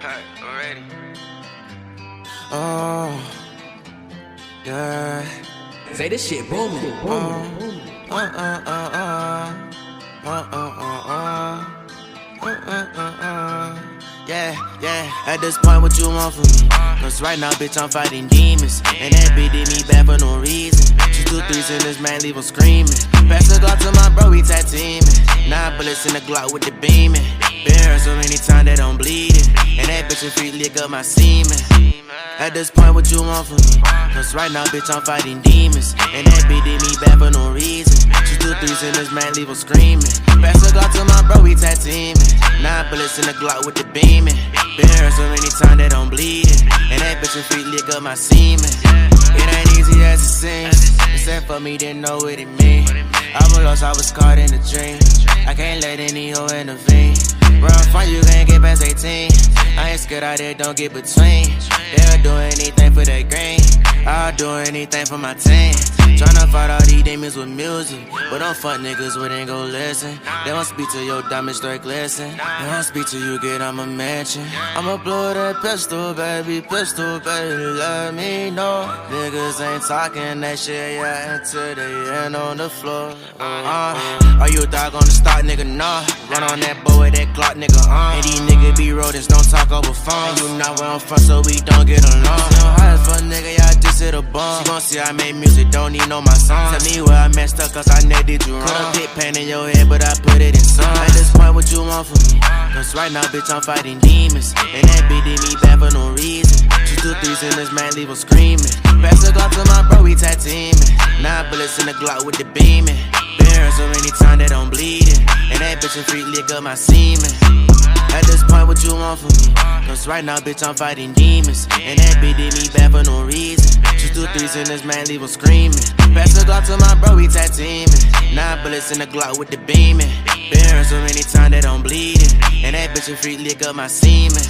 Already. Oh, yeah. Say this shit booming. Yeah, yeah. At this point, what you want from me? Cause right now, bitch, I'm fighting demons. And that bitch did me bad for no reason. She 2 3s in this man, leave him screaming. Pass the Glock to my bro, he tag teaming. 9 bullets in the Glock with the beaming. Been hurt so many times that I'm bleeding. And that bitch in feet lick up my semen. At this point, what you want from me? Cause right now, bitch, I'm fighting demons. And that bitch did me bad for no reason. She 2 3s in this man, leave him screaming. Pass the Glock to my bro, he tag teaming. 9 bullets in the Glock with the beaming. Been hurt so many times that I'm bleeding. And that bitch in feet lick up my semen. It ain't easy as it seems. Except for me, didn't know what it mean. I was lost, I was caught in a dream. I can't let any hoe intervene. Run from you, can't get past 18. I ain't scared out there, don't get between. They'll do anything for that green. I'll do anything for my team. Tryna fight all these demons with music, but don't fuck niggas who ain't gon' listen. They won't speak to your diamonds, straight glisten. They won't speak to you, get on my mansion. I'ma blow that pistol, baby, let me know. Niggas ain't talking that shit yet until they end on the floor. Are you a dog on the stock, nigga? Nah. Run on that boy with that Glock, nigga. And these niggas be rodents, don't talk over phone. You not where I'm from, so we don't get along. High as fuck, nigga, y'all just hit a bomb. She gon' see I made music, don't need know my song. Tell me where I messed up, cause I never did you wrong. Put a pit pain in your head, but I put it in song. At this point, what you want from me? Cause right now, bitch, I'm fighting demons. And that bitch did me bad for no reason. She 2 3s in this man, leave him screaming. Pass the Glock to my bro, he tag teaming. 9 bullets in the Glock with the beaming. Been hurt so many times that I'm bleeding. And that bitch in feet lick up my semen. At this point, what you want from me? Cause right now, bitch, I'm fighting demons. And that bitch did me bad for no reason. She 2 3s in this man, leave him screaming. Pass the Glock to my bro, he tag teaming. 9 bullets in the Glock with the beaming. Been hurt so many times that I'm bleeding. And that bitch in feet lick up my semen.